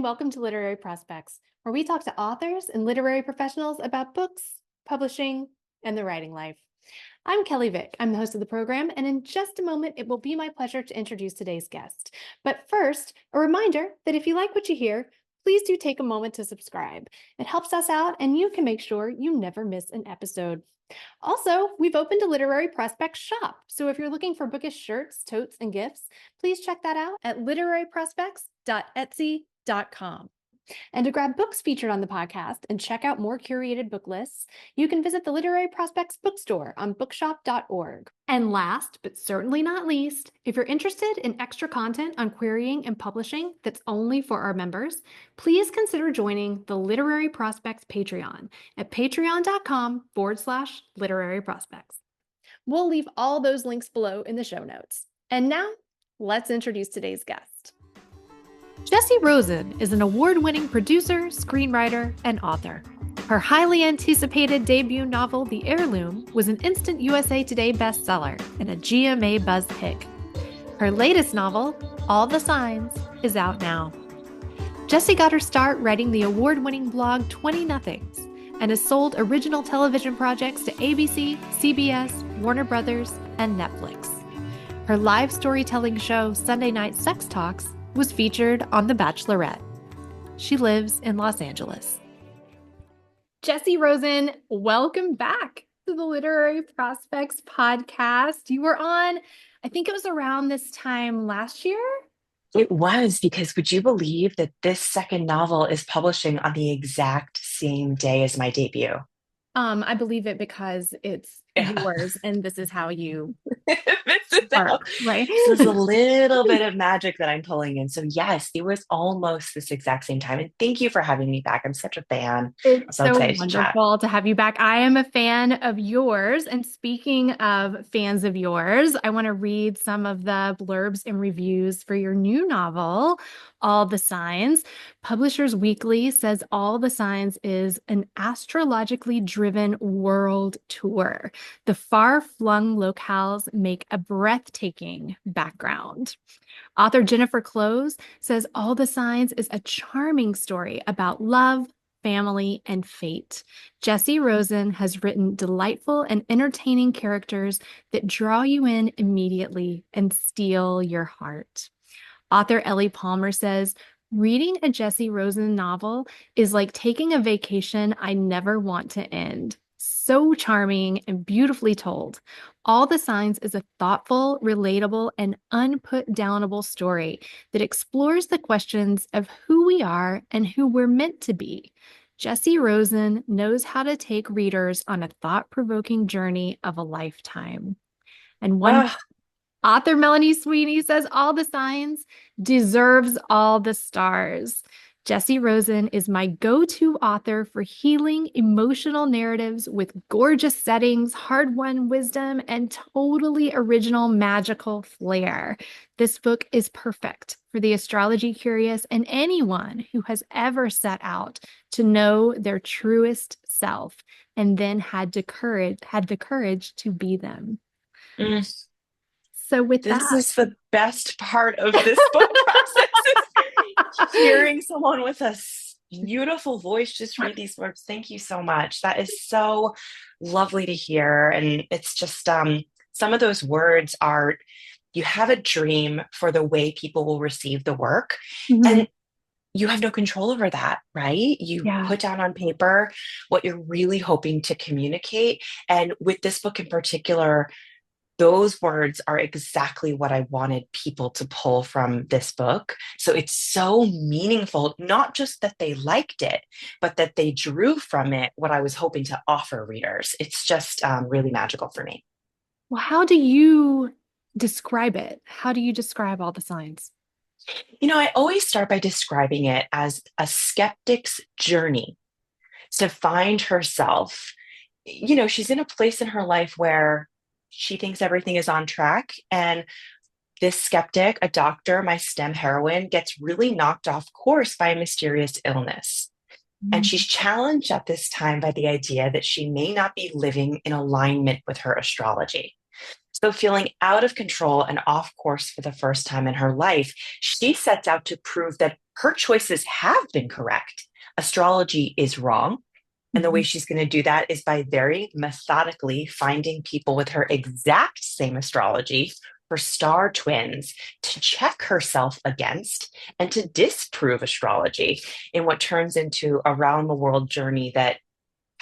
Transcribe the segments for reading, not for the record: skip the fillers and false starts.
and welcome to Literary Prospects, where we talk to authors and literary professionals about books, publishing, and the writing life. I'm Kelley Vick. I'm the host of the program, and in just a moment, it will be my pleasure to introduce today's guest. But first, a reminder that if you like what you hear, please do take a moment to subscribe. It helps us out, and you can make sure you never miss an episode. Also, we've opened a Literary Prospects shop, so if you're looking for bookish shirts, totes, and gifts, please check that out at literaryprospects.etsy.com. And to grab books featured on the podcast and check out more curated book lists, you can visit the Literary Prospects bookstore on bookshop.org. And last, but certainly not least, if you're interested in extra content on querying and publishing that's only for our members, please consider joining the Literary Prospects Patreon at patreon.com/literary prospects. We'll leave all those links below in the show notes. And now, let's introduce today's guest. Jessie Rosen is an award-winning producer, screenwriter, and author. Her highly anticipated debut novel, The Heirloom, was an instant USA Today bestseller and a GMA Buzz pick. Her latest novel, All the Signs, is out now. Jessie got her start writing the award-winning blog 20 Nothings and has sold original television projects to ABC, CBS, Warner Brothers, and Netflix. Her live storytelling show, Sunday Night Sex Talks, was featured on The Bachelorette. She lives in Los Angeles. Jessie Rosen, welcome back to the Literary Prospects podcast. You were on, I think it was around this time last year? It was, because would you believe that this second novel is publishing on the exact same day as my debut? I believe it because it's yours and this is how you Right? So there's a little bit of magic that I'm pulling in. So yes, it was almost this exact same time. And thank you for having me back. I'm such a fan. It's I'm so excited wonderful to have you back. I am a fan of yours. And speaking of fans of yours, I want to read some of the blurbs and reviews for your new novel, All the Signs. Publishers Weekly says All the Signs is an astrologically driven world tour. The far-flung locales make a breathtaking background. Author Jennifer Close says All the Signs is a charming story about love, family, and fate. Jessie Rosen has written delightful and entertaining characters that draw you in immediately and steal your heart. Author Ellie Palmer says, reading a Jessie Rosen novel is like taking a vacation I never want to end. So charming and beautifully told. All the Signs is a thoughtful, relatable, and unput-downable story that explores the questions of who we are and who we're meant to be. Jessie Rosen knows how to take readers on a thought-provoking journey of a lifetime. And one author Melanie Sweeney says All the Signs deserves all the stars. Jessie Rosen is my go-to author for healing emotional narratives with gorgeous settings, hard-won wisdom, and totally original magical flair. This book is perfect for the astrology curious and anyone who has ever set out to know their truest self and then had the courage to be them. So with this is the best part of this book process. Hearing someone with a beautiful voice just read these words. Thank you so much. That is so lovely to hear. And it's just some of those words are, you have a dream for the way people will receive the work. And you have no control over that, right? You put down on paper what you're really hoping to communicate. And with this book in particular, those words are exactly what I wanted people to pull from this book. So it's so meaningful, not just that they liked it, but that they drew from it what I was hoping to offer readers. It's just really magical for me. Well, how do you describe it? How do you describe All the Signs? You know, I always start by describing it as a skeptic's journey to find herself. You know, she's in a place in her life where she thinks everything is on track. And this skeptic, a doctor, my STEM heroine, gets really knocked off course by a mysterious illness. And she's challenged at this time by the idea that she may not be living in alignment with her astrology. So feeling out of control and off course for the first time in her life, she sets out to prove that her choices have been correct. Astrology is wrong. And the way Mhm. she's going to do that is by very methodically finding people with her exact same astrology for star twins to check herself against and to disprove astrology in what turns into a round the world journey that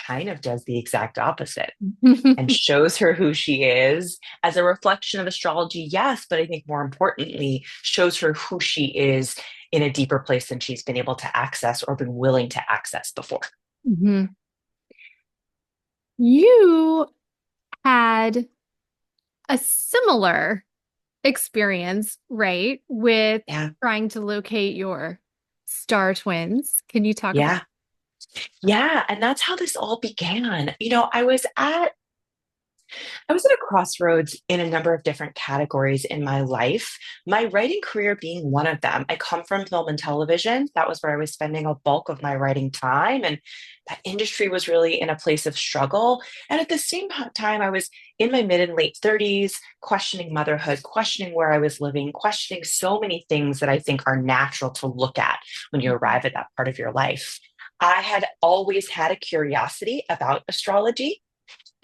kind of does the exact opposite and shows her who she is as a reflection of astrology, yes, but I think more importantly, shows her who she is in a deeper place than she's been able to access or been willing to access before. Mhm. You had a similar experience, right, with Yeah. trying to locate your star twins. Can you talk about? Yeah. Yeah. And that's how this all began. I was at a crossroads in a number of different categories in my life, my writing career being one of them. I come from film and television. That was where I was spending a bulk of my writing time. And that industry was really in a place of struggle. And at the same time, I was in my mid and late 30s, questioning motherhood, questioning where I was living, questioning so many things that I think are natural to look at when you arrive at that part of your life. I had always had a curiosity about astrology.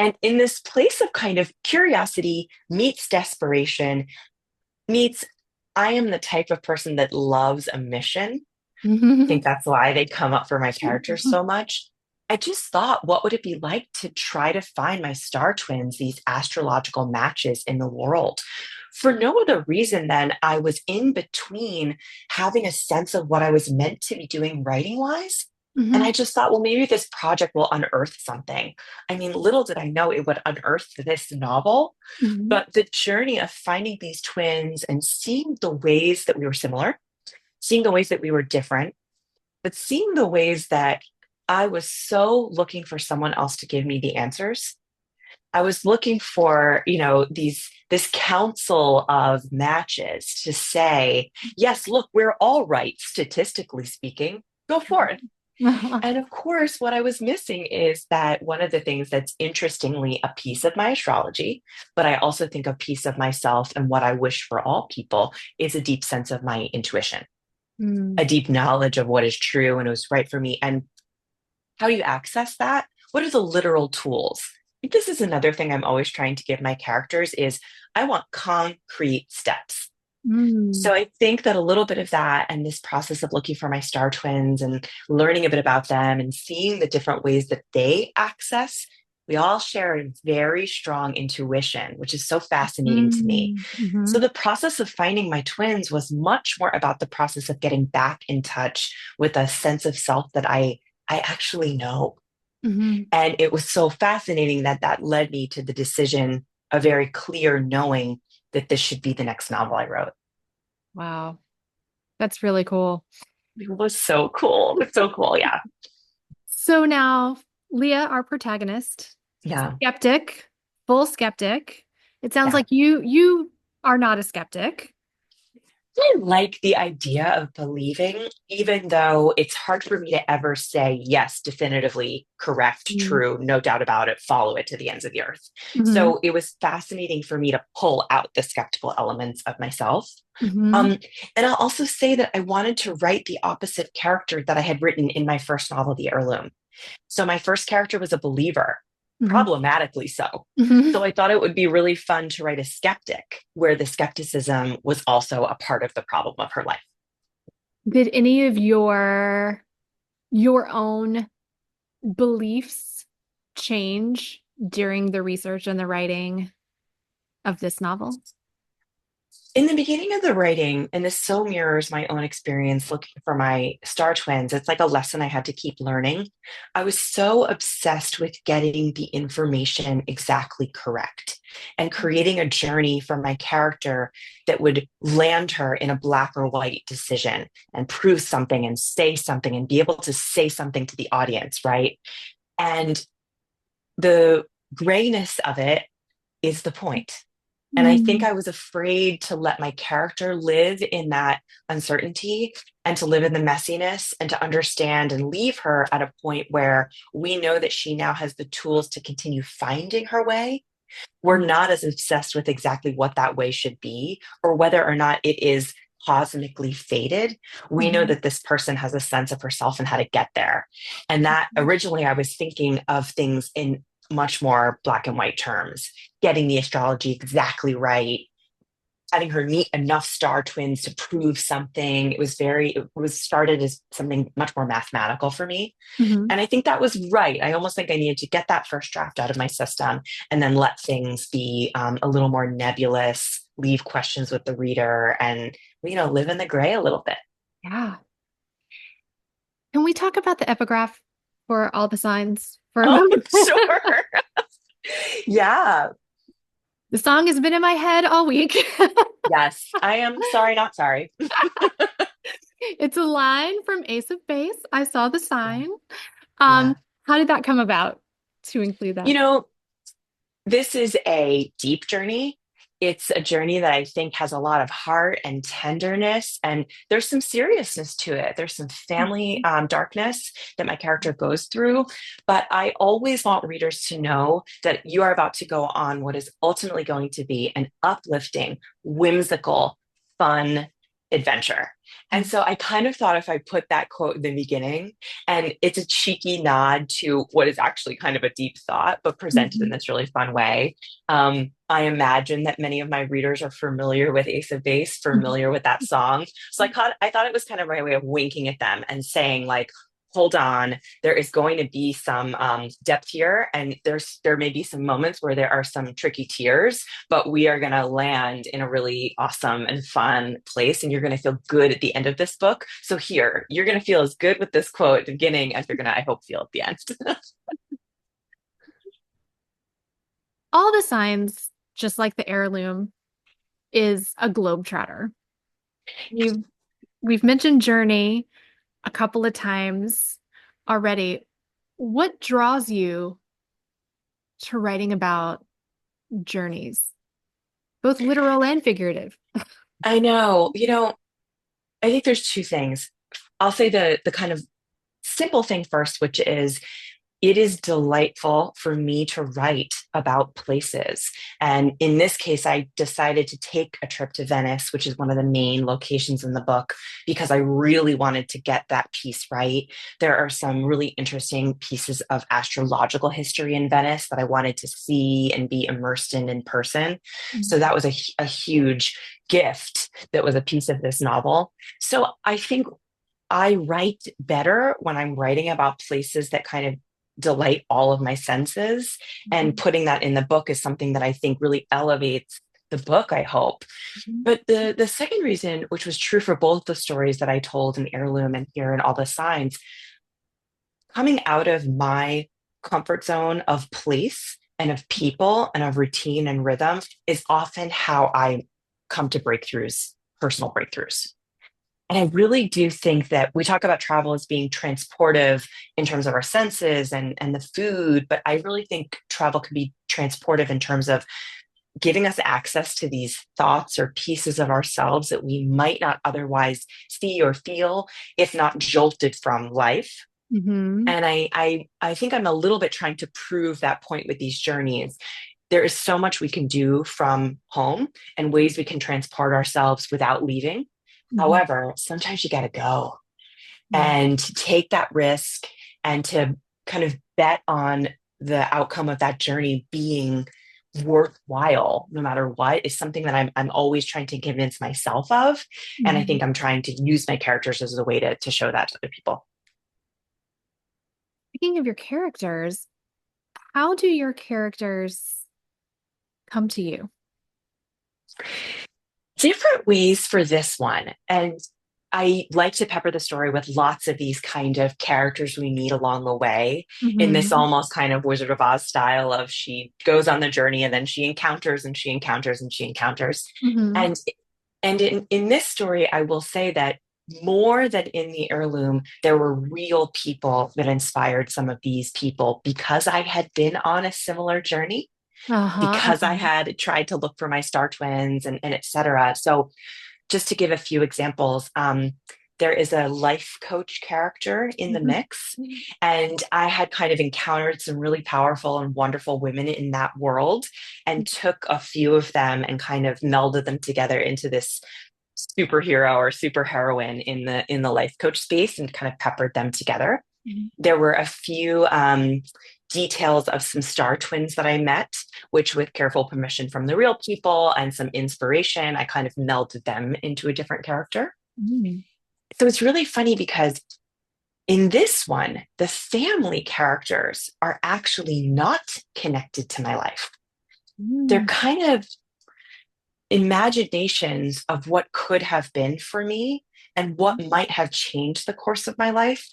And in this place of kind of curiosity meets desperation, meets I am the type of person that loves a mission. I think that's why they come up for my characters so much. I just thought, what would it be like to try to find my star twins, these astrological matches in the world? For no other reason than I was in between having a sense of what I was meant to be doing writing wise. And I Mhm. just thought, well, maybe this project will unearth something. I mean, little did I know it would unearth this novel, Mhm. but the journey of finding these twins and seeing the ways that we were similar, seeing the ways that we were different, but seeing the ways that I was so looking for someone else to give me the answers. I was looking for, this council of matches to say, yes, look, we're all right, statistically speaking. Go for it. And of course, what I was missing is that one of the things that's interestingly a piece of my astrology, but I also think a piece of myself and what I wish for all people is a deep sense of my intuition, Mm. a deep knowledge of what is true and was right for me. And how do you access that? What are the literal tools? I think this is another thing I'm always trying to give my characters is I want concrete steps. Mm. So I think that a little bit of that and this process of looking for my star twins and learning a bit about them and seeing the different ways that they access, we all share a very strong intuition, which is so fascinating to me. Mm. So Mhm. the process of finding my twins was much more about the process of getting back in touch with a sense of self that I actually know. Mhm. And it was so fascinating that that led me to the decision, a very clear knowing that this should be the next novel I wrote. Wow, that's really cool. It was so cool. It was so cool. Yeah. So now, Leah, our protagonist, Yeah. skeptic, full skeptic. It sounds Yeah. like you are not a skeptic. I like the idea of believing, even though it's hard for me to ever say, yes, definitively correct, Mm. true, no doubt about it, follow it to the ends of the earth. Mhm. So it was fascinating for me to pull out the skeptical elements of myself. Mhm. Um, and I'll also say that I wanted to write the opposite character that I had written in my first novel, The Heirloom. So my first character was a believer, Mhm. problematically so. Mhm. So I thought it would be really fun to write a skeptic where the skepticism was also a part of the problem of her life. Did any of your own beliefs change during the research and the writing of this novel? In the beginning of the writing, and this so mirrors my own experience looking for my star twins, it's like a lesson I had to keep learning. I was so obsessed with getting the information exactly correct and creating a journey for my character that would land her in a black or white decision and prove something and say something and be able to say something to the audience, right? And the grayness of it is the point. And I think Mm. I was afraid to let my character live in that uncertainty and to live in the messiness and to understand and leave her at a point where we know that she now has the tools to continue finding her way. We're not as obsessed with exactly what that way should be or whether or not it is cosmically fated, we know Mhm. that this person has a sense of herself and how to get there. And that originally I was thinking of things in much more black and white terms, getting the astrology exactly right, having her meet enough star twins to prove something. It was started as something much more mathematical for me. Mhm. And I think that was right. I almost think I needed to get that first draft out of my system and then let things be a little more nebulous, leave questions with the reader, and, live in the gray a little bit. Yeah. Can we talk about the epigraph for all the signs for a Oh, moment? sure. Yeah. The song has been in my head all week. Yes. I am sorry, not sorry. It's a line from Ace of Base. I saw the Yeah. sign. Yeah. Um, how did that come about to include You that? know, this is a deep journey. It's a journey that I think has a lot of heart and tenderness, and there's some seriousness to it. There's some family Mhm. darkness that my character goes through. But I always want readers to know that you are about to go on what is ultimately going to be an uplifting, whimsical, fun adventure. And so I kind of thought if I put that quote in the beginning, and it's a cheeky nod to what is actually kind of a deep thought, but presented in Mhm. this really fun way. I imagine that many of my readers are familiar with Ace of Base, Mhm. familiar with that song. So I thought it was kind of my way of winking at them and saying, like, hold on, there is going to be some depth here, and there may be some moments where there are some tricky tears, but we are going to land in a really awesome and fun place, and you're going to feel good at the end of this book. So here, you're going to feel as good with this quote at the beginning as you're going to, I hope, feel at the end. All the signs, just like the heirloom, is a globetrotter. We've we've mentioned journey a couple of times already. What draws you to writing about journeys, both literal and figurative? I know, I think there's two things. I'll say the kind of simple thing first, which is it is delightful for me to write about places. And in this case, I decided to take a trip to Venice, which is one of the main locations in the book, because I really wanted to get that piece right. There are some really interesting pieces of astrological history in Venice that I wanted to see and be immersed in person. So that was a huge gift that was a piece of this novel. So I think I write better when I'm writing about places that kind of delight all of my senses. And Mhm. putting that in the book is something that I think really elevates the book, I hope. Mhm. But the second reason, which was true for both the stories that I told in Heirloom and here in All the Signs, coming out of my comfort zone of place and of people and of routine and rhythm is often how I come to breakthroughs, personal breakthroughs. And I really do think that we talk about travel as being transportive in terms of our senses and the food, but I really think travel can be transportive in terms of giving us access to these thoughts or pieces of ourselves that we might not otherwise see or feel if not jolted from life. Mhm. And I think I'm a little bit trying to prove that point with these journeys. There is so much we can do from home and ways we can transport ourselves without leaving. Mhm. However, sometimes you got to go Yeah. and to take that risk and to kind of bet on the outcome of that journey being worthwhile no matter what is something that I'm always trying to convince myself of. And I Mhm. think I'm trying to use my characters as a way to show that to other people. Speaking of your characters, how do your characters come to you? Different ways for this one. And I like to pepper the story with lots of these kind of characters we meet along the way in this Mhm. almost kind of Wizard of Oz style of she goes on the journey and then she encounters and she encounters and she encounters. Mhm. And in this story, I will say that more than in the heirloom, there were real people that inspired some of these people because I had been on a similar journey, Uh-huh. because I Uh-huh. had tried to look for my star twins and et cetera. So just to give a few examples, there is a life coach character in the Mhm. mix. And I had kind of encountered some really powerful and wonderful women in that world and took a few of them and kind of melded them together into this superhero or superheroine in the life coach space and kind of peppered them together. Mhm. There were a few details of some star twins that I met, which, with careful permission from the real people and some inspiration, I kind of melded them into a different character. Mm. So it's really funny because in this one, the family characters are actually not connected to my life. They're Mm. kind of imaginations of what could have been for me and what might have changed the course of my life.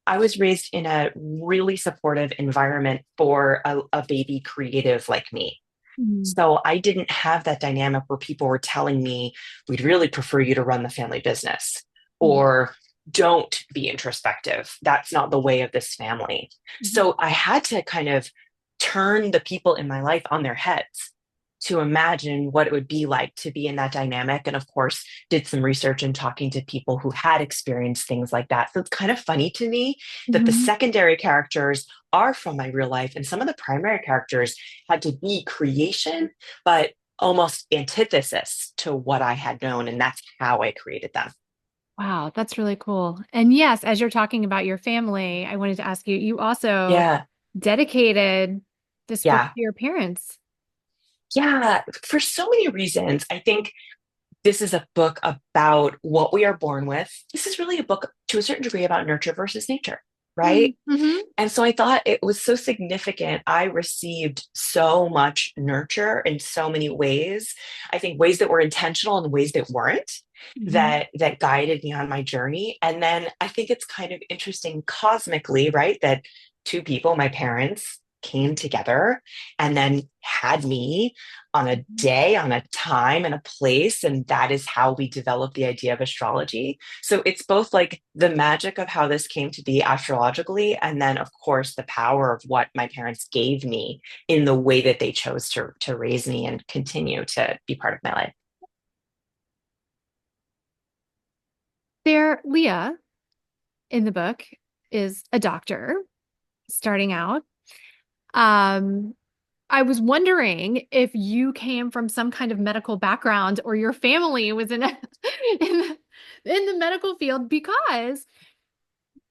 I was raised in a really supportive environment for a baby creative like me. Mm. So I didn't have that dynamic where people were telling me, we'd really prefer you to run the family business, Yeah. or don't be introspective. That's not the way of this family. Mhm. So I had to kind of turn the people in my life on their heads to imagine what it would be like to be in that dynamic. And of course, did some research and talking to people who had experienced things like that. So it's kind of funny to me that the Mhm. secondary characters are from my real life, and some of the primary characters had to be creation, but almost antithesis to what I had known. And that's how I created them. Wow, that's really cool. And yes, as you're talking about your family, I wanted to ask you, you also Yeah. dedicated this book to Yeah. your parents. Yeah. For so many reasons. I think this is a book about what we are born with. This is really a book to a certain degree about nurture versus nature, right? Mm-hmm. And so I thought it was so significant. I received so much nurture in so many ways. I think ways that were intentional and ways that weren't, Hmm. that guided me on my journey. And then I think it's kind of interesting cosmically, right? That two people, my parents, came together and then had me on a day, on a time, and a place. And that is how we developed the idea of astrology. So it's both like the magic of how this came to be astrologically, and then, of course, the power of what my parents gave me in the way that they chose to raise me and continue to be part of my life. There, Leah in the book is a doctor starting out. Um, I was wondering if you came from some kind of medical background or your family was in in in the medical field because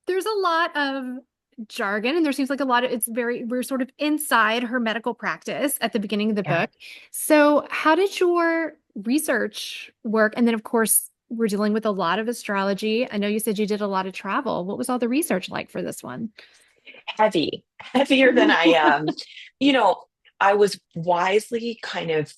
there's a lot of jargon and there seems like a lot of we're sort of inside her medical practice at the beginning of the Yeah. book. So, how did your research work? And then, of course, we're dealing with a lot of astrology. I know you said you did a lot of travel. What was all the research like for this one? Heavy, heavier than you know, I was wisely kind of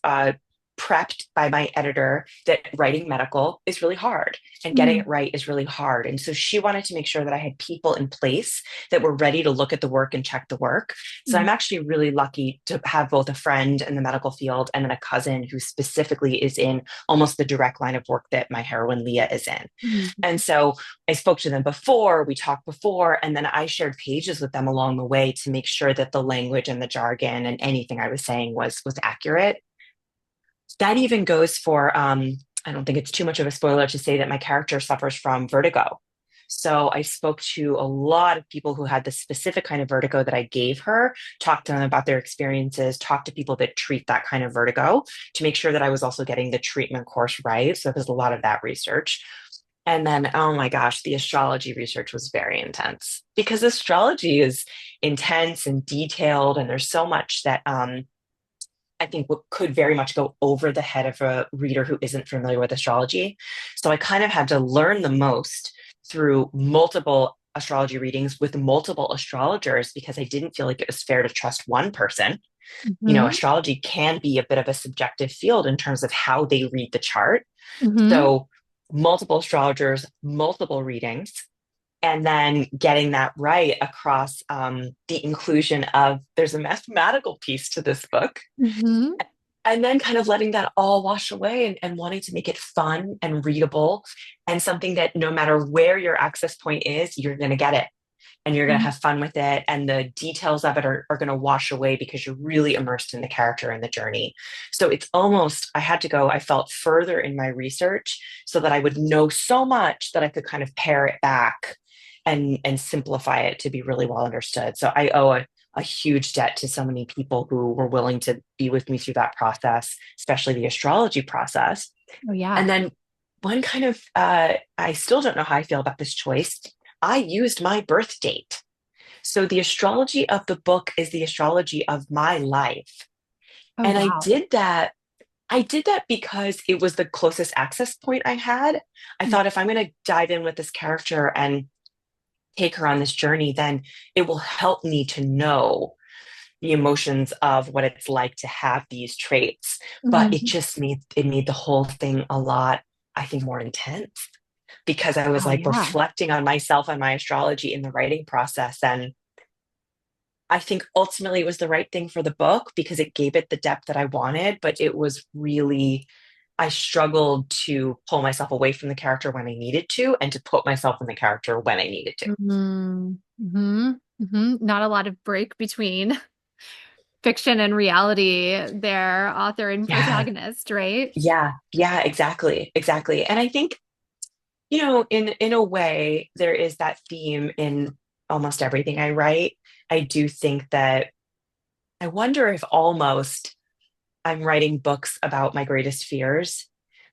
prepped by my editor that writing medical is really hard and getting it Mm. right is really hard. And so she wanted to make sure that I had people in place that were ready to look at the work and check the work. So I'm Mhm. actually really lucky to have both a friend in the medical field and then a cousin who specifically is in almost the direct line of work that my heroine Leah is in. Mhm. And so I spoke to them before, we talked before, and then I shared pages with them along the way to make sure that the language and the jargon and anything I was saying was accurate. That even goes for I don't think it's too much of a spoiler to say that my character suffers from vertigo. So I spoke to a lot of people who had the specific kind of vertigo that I gave her, talked to them about their experiences, talked to people that treat that kind of vertigo to make sure that I was also getting the treatment course right. So there's a lot of that research. And then, oh my gosh, the astrology research was very intense because astrology is intense and detailed, and there's so much that I think what could very much go over the head of a reader who isn't familiar with astrology. So I kind of had to learn the most through multiple astrology readings with multiple astrologers because I didn't feel like it was fair to trust one person. You know, Mhm. astrology can be a bit of a subjective field in terms of how they read the chart. Mhm. So multiple astrologers, multiple readings, and then getting that right across the inclusion of there's a mathematical piece to this book, Mhm. and then kind of letting that all wash away and wanting to make it fun and readable and something that no matter where your access point is, you're going to get it and you're going to Mhm. have fun with it. And the details of it are going to wash away because you're really immersed in the character and the journey. So it's almost, I had to go, I felt further in my research so that I would know so much that I could kind of pare it back and simplify it to be really well understood. So I owe a huge debt to so many people who were willing to be with me through that process, especially the astrology process. Oh And yeah. then one kind of, I still don't know how I feel about this choice. I used my birth date. So the astrology of the book is the astrology of my life. Oh, And wow. I did that because it was the closest access point I had. I thought if I'm going to dive in with this character and take her on this journey, then it will help me to know the emotions of what it's like to have these traits. But it Mhm. just made the whole thing a lot, I think, more intense because I was Oh, like yeah. reflecting on myself and my astrology in the writing process. And I think ultimately it was the right thing for the book because it gave it the depth that I wanted, but it was really, I struggled to pull myself away from the character when I needed to and to put myself in the character when I needed to. Mm-hmm. Mm-hmm. Mm-hmm. Not a lot of break between fiction and reality there, author and Yeah, protagonist, right? yeah, exactly, exactly. And I think, in a way, there is that theme in almost everything I write. I do think that I wonder if almost I'm writing books about my greatest fears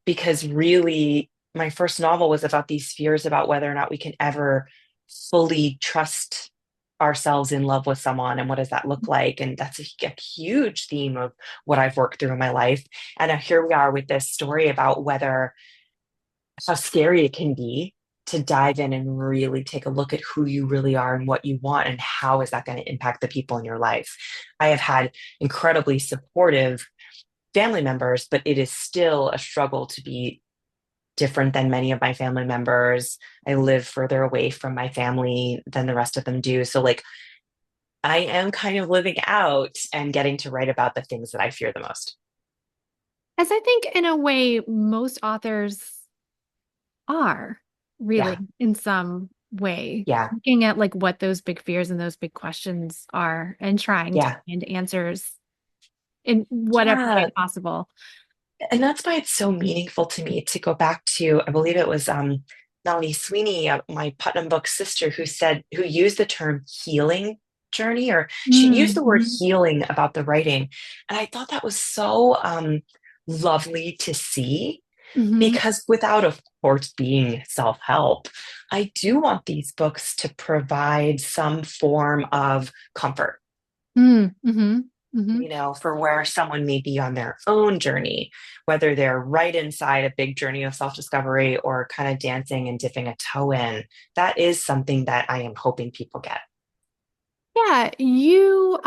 because really my first novel was about these fears about whether or not we can ever fully trust ourselves in love with someone and what does that look like, and that's a huge theme of what I've worked through in my life. And now here we are with this story about whether how scary it can be to dive in and really take a look at who you really are and what you want and how is that going to impact the people in your life. I have had incredibly supportive family members, but it is still a struggle to be different than many of my family members. I live further away from my family than the rest of them do. So, like, I am kind of living out and getting to write about the things that I fear the most. As I think in a way, most authors are Yeah. really in some way Yeah. looking at like what those big fears and those big questions are and trying to Yeah. find answers in whatever way Yeah. possible. And that's why it's so meaningful to me to go back to, I believe it was Melanie Sweeney, my Putnam Book sister, who used the term healing journey, or she used the word Mm-hmm. healing about the writing. And I thought that was so lovely to see Mm-hmm. because without, of course, being self-help, I do want these books to provide some form of comfort, Mm-hmm. Mm-hmm. for where someone may be on their own journey, whether they're right inside a big journey of self discovery or kind of dancing and dipping a toe in. That is something that I am hoping people get. Yeah, you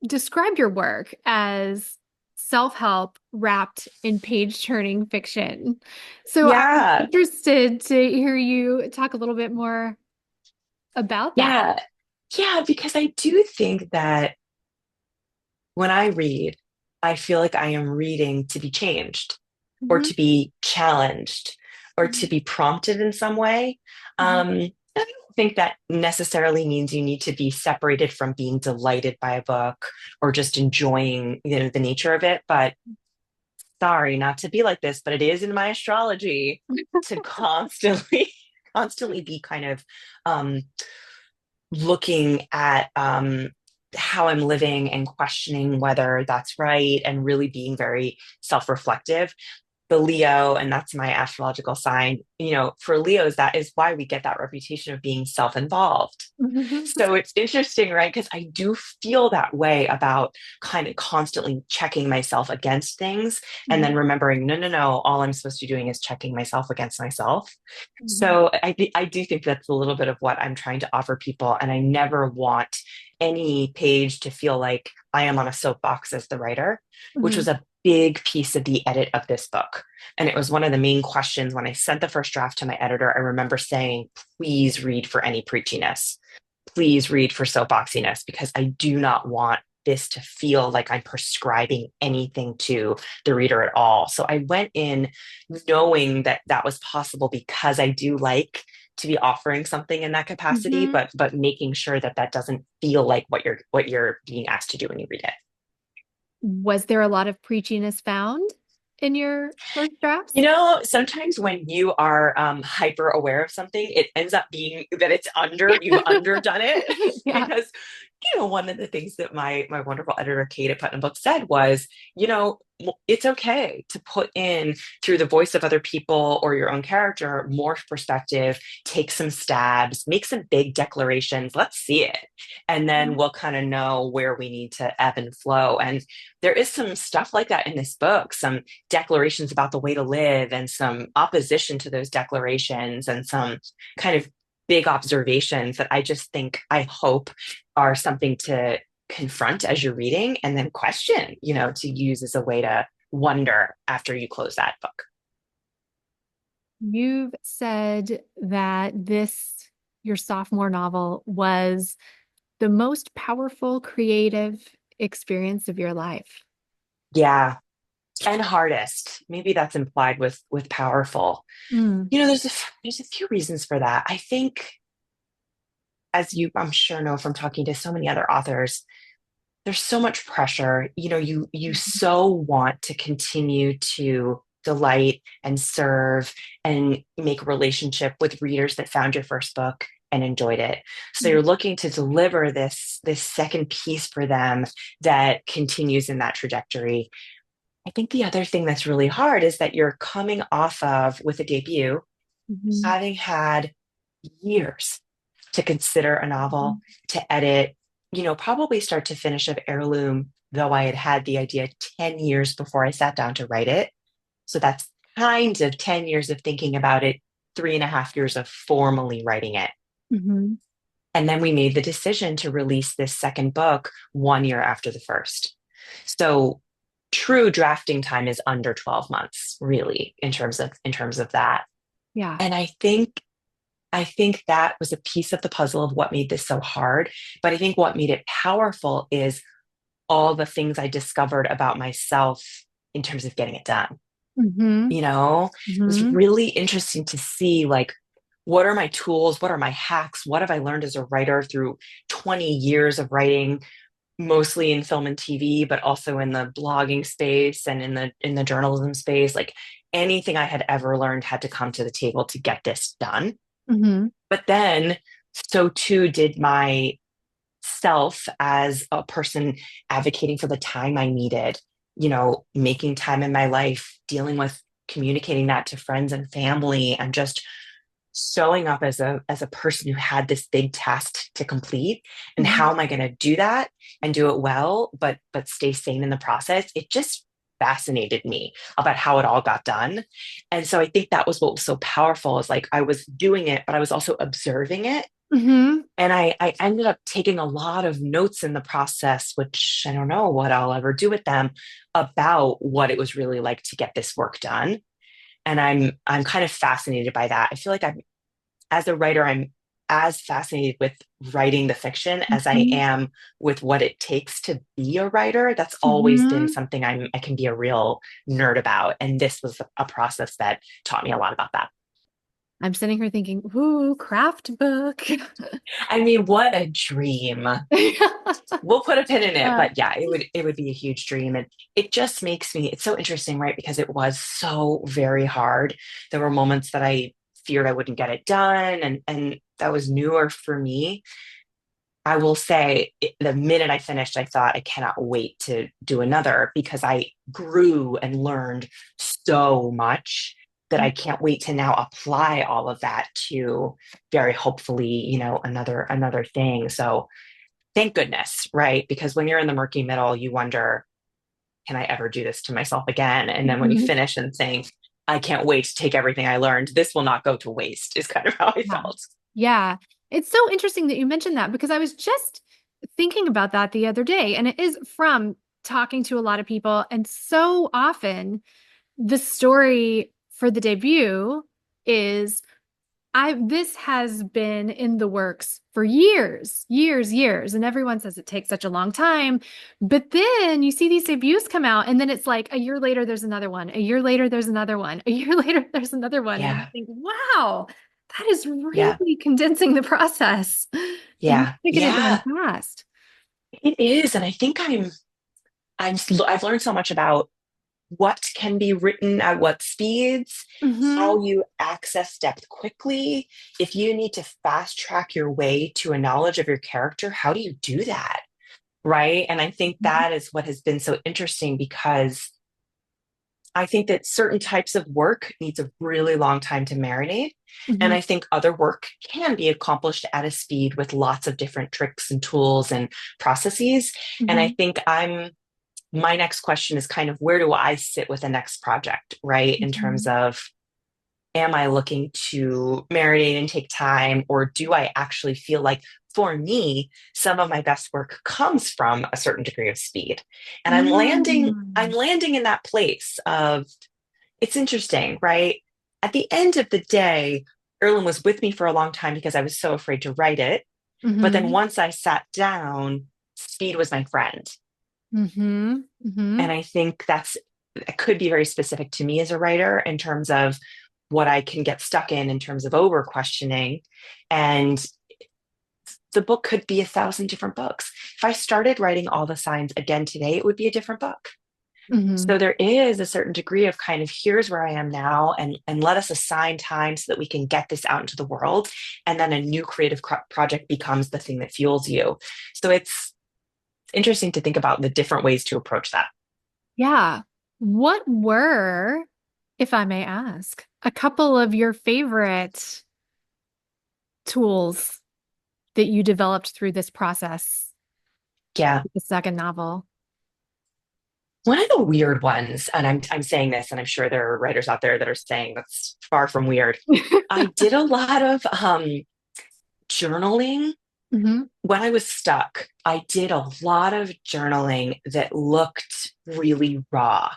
described your work as self-help wrapped in page-turning fiction. So I'm Yeah. interested to hear you talk a little bit more about that. Yeah. Yeah. Because I do think that when I read, I feel like I am reading to be changed or Mhm. to be challenged or to be prompted in some way. Mhm. I don't think that necessarily means you need to be separated from being delighted by a book or just enjoying, the nature of it. But sorry, not to be like this, but it is in my astrology to constantly, constantly be kind of um, looking at how I'm living and questioning whether that's right and really being very self reflective. The Leo, and that's my astrological sign, for Leos, that is why we get that reputation of being self involved. So it's interesting, right? Because I do feel that way about kind of constantly checking myself against things and then Mhm. remembering, no, no, no, all I'm supposed to be doing is checking myself against myself. Mhm. So I do think that's a little bit of what I'm trying to offer people. And I never want any page to feel like I am on a soapbox as the writer, which was Mhm. a big piece of the edit of this book. And it was one of the main questions when I sent the first draft to my editor. I remember saying, please read for any preachiness. Please read for soapboxiness because I do not want this to feel like I'm prescribing anything to the reader at all. So I went in knowing that that was possible because I do like to be offering something in that capacity, Mhm. but making sure that that doesn't feel like what you're being asked to do when you read it. Was there a lot of preachiness found in your first drafts? Sometimes when you are hyper aware of something, it ends up being that you've underdone it Yeah. because one of the things that my wonderful editor Kate at Putnam Books said was, it's okay to put in through the voice of other people or your own character more perspective, take some stabs, make some big declarations. Let's see it, and then we'll kind of know where we need to ebb and flow. And there is some stuff like that in this book, some declarations about the way to live, and some opposition to those declarations, and some kind of big observations that I just think, I hope, are something to confront as you're reading and then question, to use as a way to wonder after you close that book. You've said that your sophomore novel, was the most powerful creative experience of your life. Yeah. And hardest. Maybe that's implied with powerful. Mm. There's a few reasons for that. I think, as you I'm sure know from talking to so many other authors, there's so much pressure. You so want to continue to delight and serve and make a relationship with readers that found your first book and enjoyed it. So you're looking to deliver this second piece for them that continues in that trajectory. I think the other thing that's really hard is that you're coming off of, with a debut, Mhm. having had years to consider a novel, Mhm. to edit, probably start to finish of Heirloom, though I had had the idea 10 years before I sat down to write it. So that's kind of 10 years of thinking about it, 3.5 years of formally writing it. Mhm. And then we made the decision to release this second book 1 year after the first. So true drafting time is under 12 months, really, in terms of that. Yeah. And I think that was a piece of the puzzle of what made this so hard. But I think what made it powerful is all the things I discovered about myself in terms of getting it done. Mhm. It was Mhm. really interesting to see, like, what are my tools? What are my hacks? What have I learned as a writer through 20 years of writing, mostly in film and TV, but also in the blogging space and in the journalism space? Like, anything I had ever learned had to come to the table to get this done. Mhm. But then, so too did my self as a person advocating for the time I needed, making time in my life, dealing with communicating that to friends and family, and just showing up as a person who had this big task to complete. And Mhm. how am I going to do that and do it well, but stay sane in the process? It just fascinated me about how it all got done. And so I think that was what was so powerful, is like I was doing it, but I was also observing it. Mhm. And I ended up taking a lot of notes in the process, which I don't know what I'll ever do with them, about what it was really like to get this work done. And I'm kind of fascinated by that. I feel like as a writer, I'm as fascinated with writing the fiction as I Mhm. am with what it takes to be a writer. That's always been Mhm. something I can be a real nerd about. And this was a process that taught me a lot about that. I'm sitting here thinking, ooh, craft book. I mean, what a dream. We'll put a pin in it, Uh, but yeah, it would be a huge dream. And it just makes me, it's so interesting, right? Because it was so very hard. There were moments that I feared I wouldn't get it done, and that was newer for me. I will say, the minute I finished, I thought, I cannot wait to do another, because I grew and learned so much that I can't wait to now apply all of that to, very hopefully, another thing. So thank goodness, right? Because when you're in the murky middle, you wonder, can I ever do this to myself again? And then when you mhm. finish and think, I can't wait to take everything I learned, this will not go to waste, is kind of how I Yeah. felt. Yeah. It's so interesting that you mentioned that, because I was just thinking about that the other day. And it is from talking to a lot of people. And so often the story for the debut is, this has been in the works for years, years, years. And everyone says it takes such a long time. But then you see these debuts come out, and then it's like a year later, there's another one. A year later, there's another one. A year later, there's another one. And you Yeah. think, wow, that is Yeah. really condensing the process and Yeah. taking it down Yeah. fast. It is. And I think I've learned so much about what can be written at what speeds, Mm-hmm. how you access depth quickly. If you need to fast track your way to a knowledge of your character, how do you do that? Right. And I think that is what has been so interesting, because I think that certain types of work needs a really long time to marinate. And Mm-hmm. I think other work can be accomplished at a speed with lots of different tricks and tools and processes. And I Mm-hmm. think my next question is kind of, where do I sit with the next project, right? In terms Mm-hmm. of, am I looking to marinate and take time, or do I actually feel like, for me, some of my best work comes from a certain degree of speed? And I'm Mm-hmm. landing in that place of, it's interesting, right? At the end of the day, Erlen was with me for a long time because I was so afraid to write it. But then Mm-hmm. once I sat down, speed was my friend. Mm-hmm. Mm-hmm. And I think it could be very specific to me as a writer in terms of what I can get stuck in terms of over questioning. And the book could be 1,000 different books. If I started writing all the signs again today, it would be a different book. Mm-hmm. So there is a certain degree of kind of, here's where I am now, and let us assign time so that we can get this out into the world. And then a new creative project becomes the thing that fuels you. So it's interesting to think about the different ways to approach that. Yeah. What were, if I may ask, a couple of your favorite tools that you developed through this process, Yeah. the second novel? One of the weird ones, and I'm saying this, and I'm sure there are writers out there that are saying that's far from weird. I did a lot of journaling Mm-hmm. when I was stuck. I did a lot of journaling that looked really raw.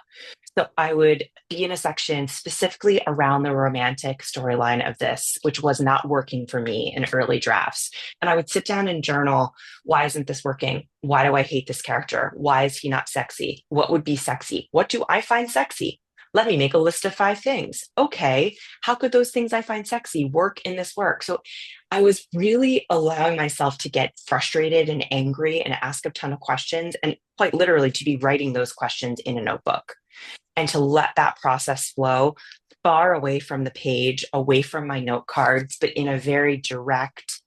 So I would be in a section specifically around the romantic storyline of this, which was not working for me in early drafts. And I would sit down and journal, why isn't this working? Why do I hate this character? Why is he not sexy? What would be sexy? What do I find sexy? Let me make a list of 5 things. Okay, how could those things I find sexy work in this work? So I was really allowing myself to get frustrated and angry and ask a ton of questions, and quite literally to be writing those questions in a notebook, and to let that process flow far away from the page, away from my note cards, but in a very direct,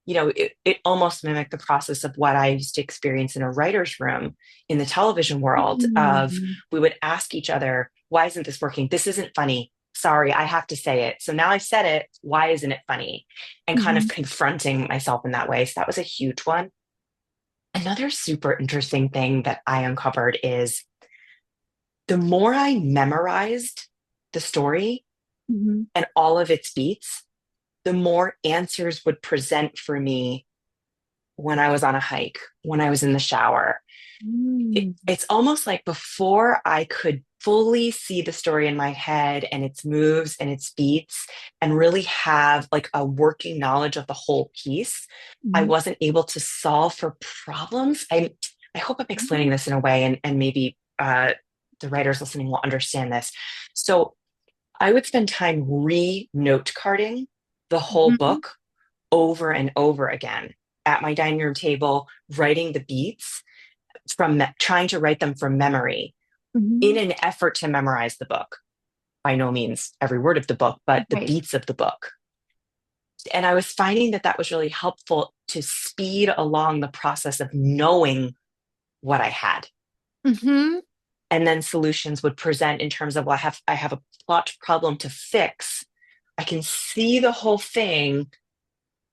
it almost mimicked the process of what I used to experience in a writer's room in the television world of, Mm-hmm. we would ask each other, why isn't this working? This isn't funny. Sorry, I have to say it. So now I said it. Why isn't it funny? And kind of Mm-hmm. confronting myself in that way. So that was a huge one. Another super interesting thing that I uncovered is, the more I memorized the story Mm-hmm. and all of its beats, the more answers would present for me when I was on a hike, when I was in the shower. It's almost like, before I could fully see the story in my head and its moves and its beats, and really have like a working knowledge of the whole piece, I Mm-hmm. wasn't able to solve for problems. I hope I'm explaining this in a way, and maybe the writers listening will understand this. So I would spend time re-note carding the whole Mm-hmm. book over and over again at my dining room table, writing the beats trying to write them from memory in Mm-hmm. an effort to memorize the book. By no means every word of the book, but the Right. beats of the book. And I was finding that that was really helpful to speed along the process of knowing what I had. Mm-hmm. And then solutions would present in terms of, well, I have a plot problem to fix. I can see the whole thing,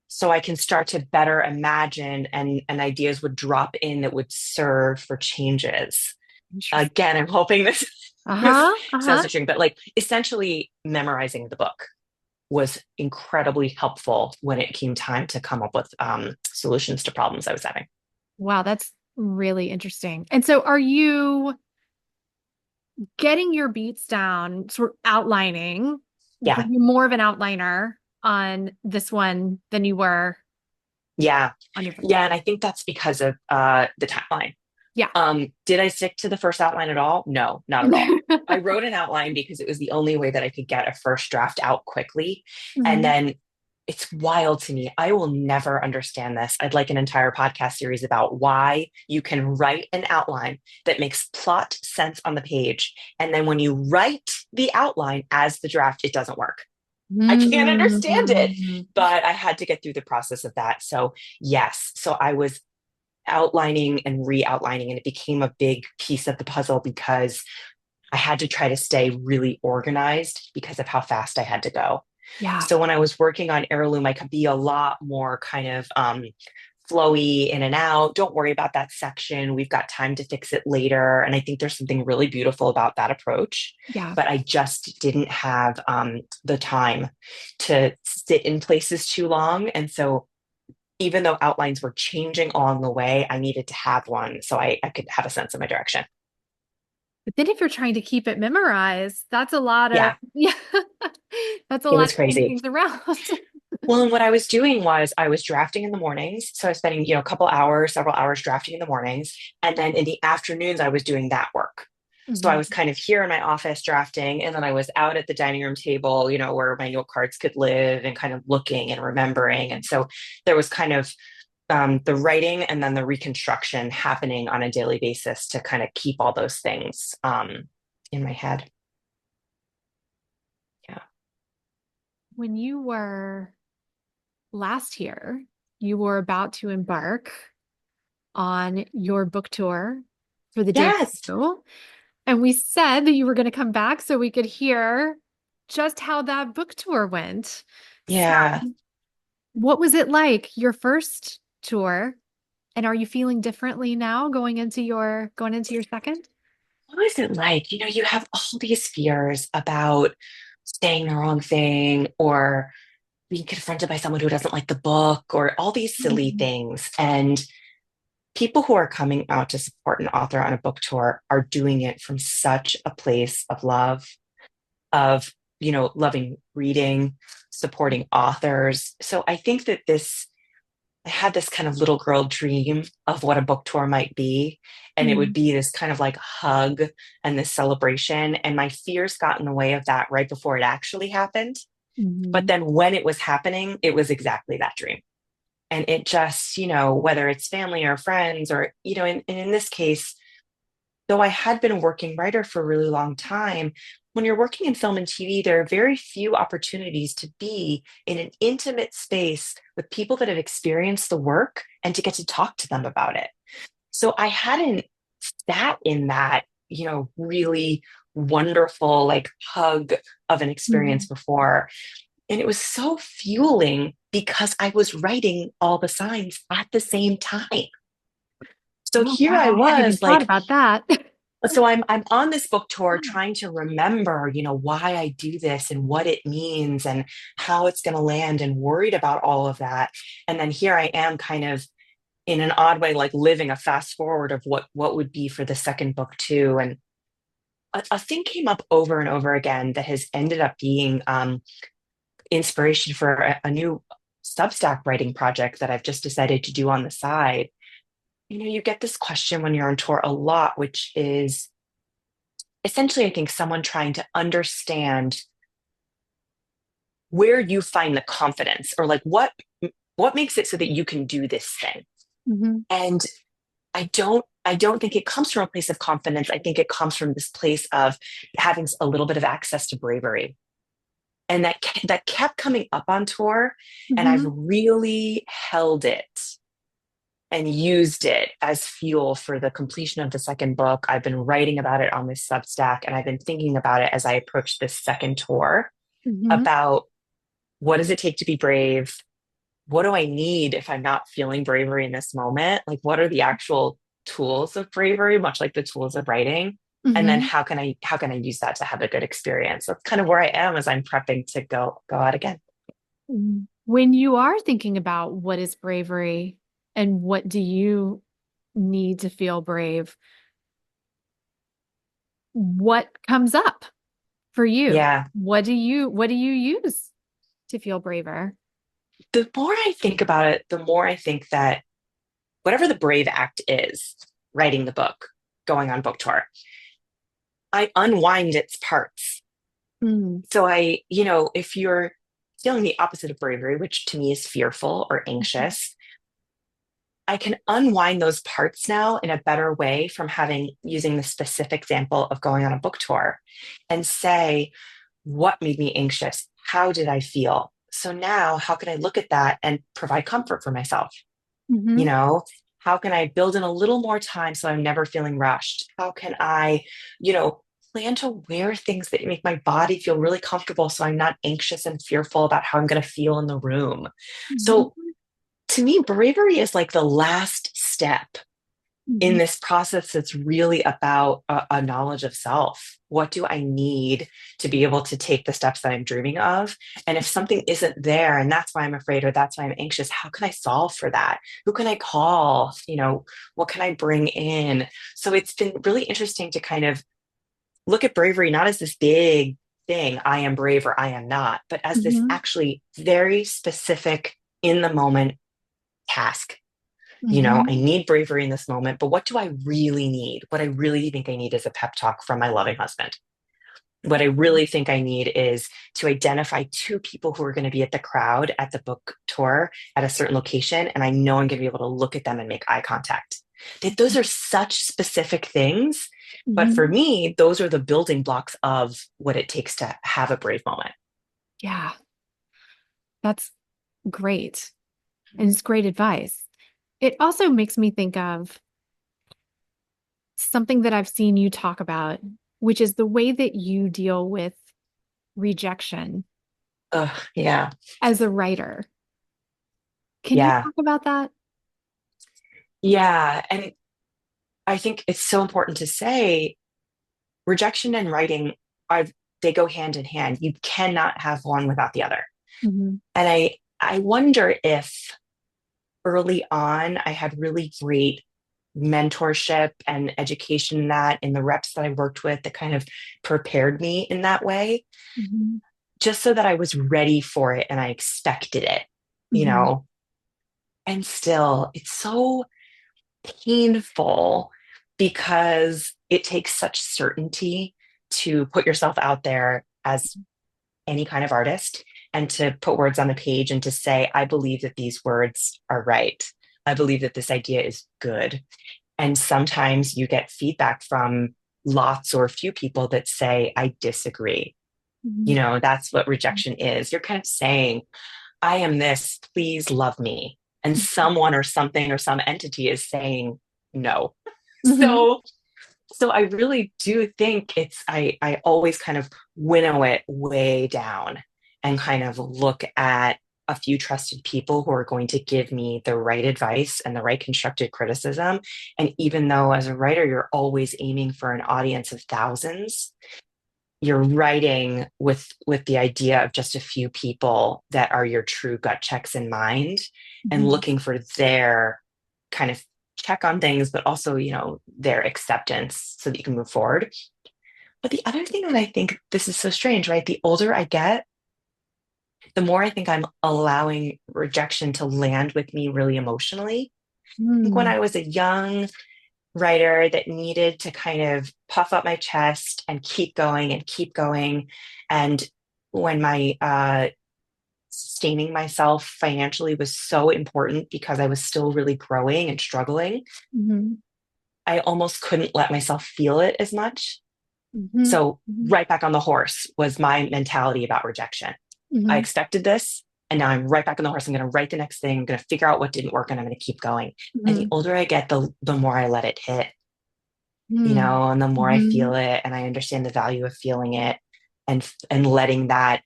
so I can start to better imagine, and ideas would drop in that would serve for changes. Interesting. Again, I'm hoping this this Uh-huh. sounds Uh-huh. interesting, but like, essentially memorizing the book was incredibly helpful when it came time to come up with solutions to problems I was having. Wow, that's really interesting. And so are you getting your beats down, sort of outlining? Were Yeah, you more of an outliner on this one than you were yeah, on your first? yeah, and I think that's because of the timeline. Yeah. Did I stick to the first outline at all? No, not at all. I wrote an outline because it was the only way that I could get a first draft out quickly. And Mhm. then it's wild to me. I will never understand this. I'd like an entire podcast series about why you can write an outline that makes plot sense on the page. And then when you write the outline as the draft, it doesn't work. I can't understand it, Mm. but I had to get through the process of that. So, yes. So I was outlining and re-outlining, and it became a big piece of the puzzle because I had to try to stay really organized because of how fast I had to go. Yeah. So when I was working on Heirloom, I could be a lot more kind of flowy in and out. Don't worry about that section. We've got time to fix it later. And I think there's something really beautiful about that approach. Yeah. But I just didn't have the time to sit in places too long. And so even though outlines were changing along the way, I needed to have one so I could have a sense of my direction. But then if you're trying to keep it memorized, that's a lot of, Yeah, yeah, that's a it lot was of changing crazy. things around. Well, and what I was doing was I was drafting in the mornings. So I was spending, a couple hours, several hours drafting in the mornings. And then in the afternoons, I was doing that work. So I was Mhm. kind of here in my office drafting, and then I was out at the dining room table, where my note cards could live and kind of looking and remembering. And so there was kind of the writing and then the reconstruction happening on a daily basis to kind of keep all those things in my head. Yeah. When you were last year, you were about to embark on your book tour for the Yes. debut. And we said that you were going to come back so we could hear just how that book tour went. So, Yeah. what was it like, your first tour? And are you feeling differently now going into your second? What is it like? You have all these fears about saying the wrong thing or being confronted by someone who doesn't like the book or all these silly Mhm. things. And people who are coming out to support an author on a book tour are doing it from such a place of love, of, loving reading, supporting authors. So I think that I had this kind of little girl dream of what a book tour might be. And it would Mhm. be this kind of like hug and this celebration. And my fears got in the way of that right before it actually happened. But Mhm. then when it was happening, it was exactly that dream. And it just, whether it's family or friends or, and in this case, though I had been a working writer for a really long time, when you're working in film and TV, there are very few opportunities to be in an intimate space with people that have experienced the work and to get to talk to them about it. So I hadn't sat in that, really wonderful like hug of an experience Mhm. before. And it was so fueling because I was writing all the signs at the same time. So Oh, here I wow. I hadn't even was thought like, about that. so I'm on this book tour trying to remember, why I do this and what it means and how it's going to land and worried about all of that. And then here I am kind of in an odd way, like living a fast forward of what would be for the second book too. And a thing came up over and over again that has ended up being inspiration for a new Substack writing project that I've just decided to do on the side. You get this question when you're on tour a lot, which is essentially, I think, someone trying to understand where you find the confidence or like what makes it so that you can do this thing. Mhm. And I don't think it comes from a place of confidence. I think it comes from this place of having a little bit of access to bravery. And that kept coming up on tour, and I've Mhm. really held it and used it as fuel for the completion of the second book. I've been writing about it on this Substack, and I've been thinking about it as I approach this second tour Mhm. about what does it take to be brave? What do I need if I'm not feeling bravery in this moment? Like, what are the actual tools of bravery, much like the tools of writing? And then Mhm. how can I use that to have a good experience? That's kind of where I am as I'm prepping to go out again. When you are thinking about what is bravery and what do you need to feel brave, what comes up for you? Yeah. What do you use to feel braver? The more I think about it, the more I think that whatever the brave act is, writing the book, going on book tour, I unwind its parts. Mm. So if you're feeling the opposite of bravery, which to me is fearful or anxious, I can unwind those parts now in a better way from having using the specific example of going on a book tour and say, what made me anxious? How did I feel? So now how can I look at that and provide comfort for myself? You Mm-hmm. know, how can I build in a little more time so I'm never feeling rushed? How can I, you know, plan to wear things that make my body feel really comfortable so I'm not anxious and fearful about how I'm going to feel in the room? So Mm-hmm. to me, bravery is like the last step in Mm-hmm. this process that's really about a knowledge of self. What do I need to be able to take the steps that I'm dreaming of? And if something isn't there, and that's why I'm afraid or that's why I'm anxious, how can I solve for that? Who can I call? You know, what can I bring in? So it's been really interesting to kind of look at bravery not as this big thing, I am brave or I am not, but as this Mm-hmm. actually very specific in the moment task. You know, I Mm-hmm. need bravery in this moment, but what do I really need? What I really think I need is a pep talk from my loving husband. What I really think I need is to identify two people who are going to be at the crowd at the book tour at a certain location. And I know I'm going to be able to look at them and make eye contact. That those are such specific things. But for Mm-hmm. me, those are the building blocks of what it takes to have a brave moment. Yeah, that's great. And it's great advice. It also makes me think of something that I've seen you talk about, which is the way that you deal with rejection Yeah. as a writer. Can you Yeah. talk about that? Yeah. And I think it's so important to say rejection and writing are they go hand in hand. You cannot have one without the other. Mm-hmm. And I wonder if early on I had really great mentorship and education in that in the reps that I worked with that kind of prepared me in that way, Mm-hmm. just so that I was ready for it and I expected it, you Mm-hmm. know. And still, it's so painful because it takes such certainty to put yourself out there as any kind of artist and to put words on the page and to say, I believe that these words are right. I believe that this idea is good. And sometimes you get feedback from lots or a few people that say, I disagree. Mm-hmm. You know, that's what rejection is. You're kind of saying, I am this, please love me. And someone or something or some entity is saying no. Mm-hmm. So so I really do think I always kind of winnow it way down and kind of look at a few trusted people who are going to give me the right advice and the right constructive criticism. And even though as a writer, you're always aiming for an audience of thousands, you're writing with the idea of just a few people that are your true gut checks in mind and Mm-hmm. looking for their kind of check on things, but also, you know, their acceptance so that you can move forward. But the other thing that I think this is so strange, right? The older I get, the more I think I'm allowing rejection to land with me really emotionally. I think when Mm-hmm. I was a young writer that needed to kind of puff up my chest and keep going and keep going. And when my sustaining myself financially was so important because I was still really growing and struggling, Mm-hmm. I almost couldn't let myself feel it as much. Mm-hmm. So, Mm-hmm. right back on the horse was my mentality about rejection. I Mm-hmm. expected this. And now I'm right back on the horse. I'm going to write the next thing. I'm going to figure out what didn't work and I'm going to keep going. And the Mm-hmm. older I get, the more I let it hit, you Mm-hmm. know, and the more I Mm-hmm. feel it and I understand the value of feeling it and letting that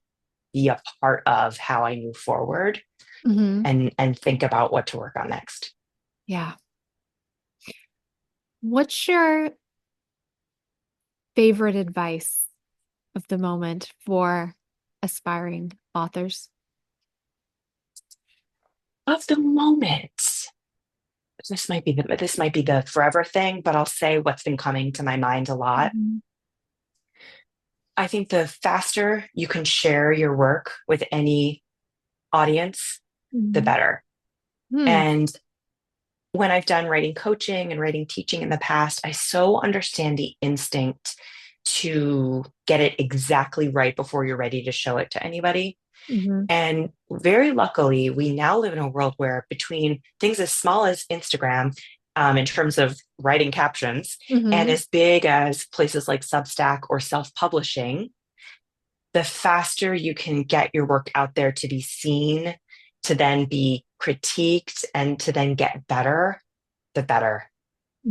be a part of how I move forward Mm-hmm. and think about what to work on next. Yeah. What's your favorite advice of the moment for aspiring authors? Of the moment. This might be the forever thing, but I'll say what's been coming to my mind a lot. Mm-hmm. I think the faster you can share your work with any audience, the Mm-hmm. better. And when I've done writing coaching and writing teaching in the past, I so understand the instinct to get it exactly right before you're ready to show it to anybody. Mhm. And very luckily, we now live in a world where between things as small as Instagram, in terms of writing captions, and Mhm. as big as places like Substack or self-publishing, the faster you can get your work out there to be seen, to then be critiqued, and to then get better, the better.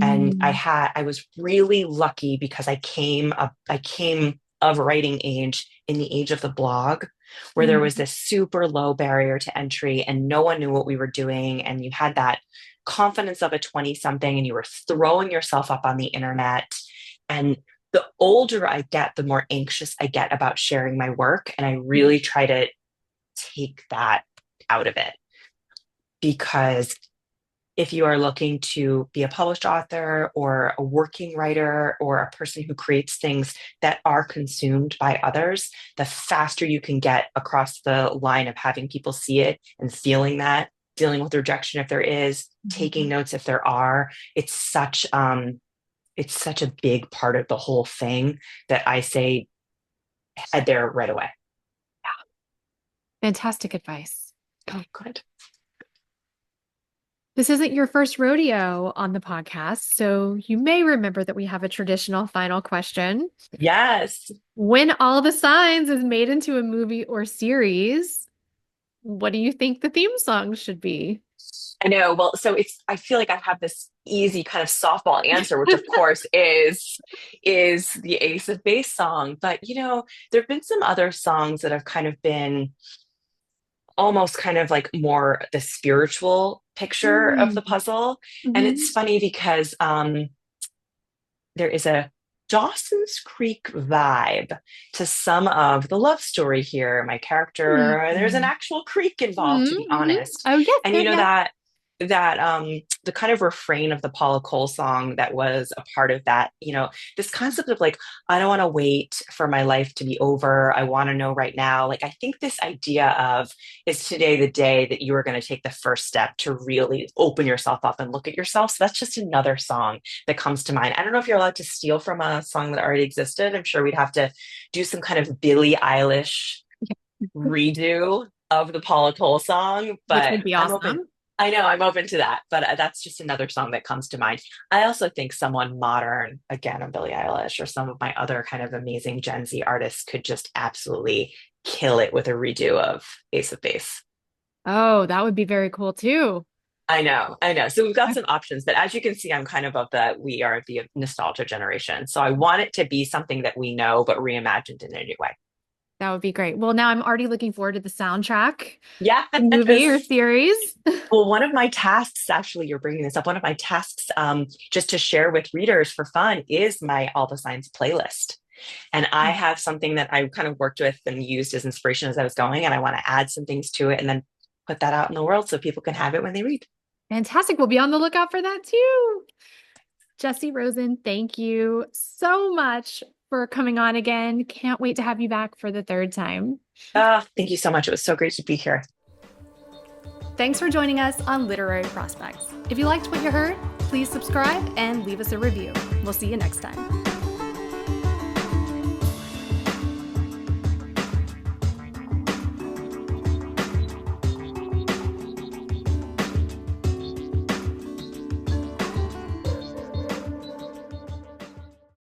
And Mm. I was really lucky because I came of writing age in the age of the blog, where there was Mhm. this super low barrier to entry and no one knew what we were doing. And you had that confidence of a 20 something and you were throwing yourself up on the internet. And the older I get, the more anxious I get about sharing my work. And I really try to take that out of it because if you are looking to be a published author or a working writer or a person who creates things that are consumed by others, the faster you can get across the line of having people see it and feeling that, dealing with rejection if there is, taking Mhm. notes if there are, it's such a big part of the whole thing that I say head there right away. Fantastic advice. Oh, good. This isn't your first rodeo on the podcast, so you may remember that we have a traditional final question. Yes. When All the Signs is made into a movie or series, what do you think the theme song should be? I know. Well, so I feel like I have this easy kind of softball answer, which of course is the Ace of Base song. But there have been some other songs that have kind of been almost kind of like more the spiritual picture of the Mm. puzzle. And it's Mhm. funny because there is a Dawson's Creek vibe to some of the love story here. My character, there's an Mhm. actual creek involved, to Mhm. be Mhm. honest. Oh, yes, And there, yeah. that the kind of refrain of the Paula Cole song that was a part of that, this concept of like, I don't want to wait for my life to be over. I want to know right now. Like, I think this idea of is today the day that you are going to take the first step to really open yourself up and look at yourself. So that's just another song that comes to mind. I don't know if you're allowed to steal from a song that already existed. I'm sure we'd have to do some kind of Billie Eilish redo of the Paula Cole song, Which but would be I'm open. awesome. I know I'm open to that, but that's just another song that comes to mind. I also think someone modern, again, of Billie Eilish or some of my other kind of amazing Gen Z artists could just absolutely kill it with a redo of Ace of Base. Oh, that would be very cool too. I know, I know. So we've got some options, but as you can see, I'm kind of we are the nostalgia generation. So I want it to be something that we know, but reimagined in a new way. That would be great. Well, now I'm already looking forward to the soundtrack, the movie or Yes. series. Well, one of my tasks, actually, you're bringing this up. One of my tasks, just to share with readers for fun, is my All the Signs playlist. And I have something that I kind of worked with and used as inspiration as I was going, and I want to add some things to it and then put that out in the world so people can have it when they read. Fantastic. We'll be on the lookout for that too. Jessie Rosen, thank you so much for coming on again. Can't wait to have you back for the third time. Thank you so much. It was so great to be here. Thanks for joining us on Literary Prospects. If you liked what you heard, please subscribe and leave us a review. We'll see you next time.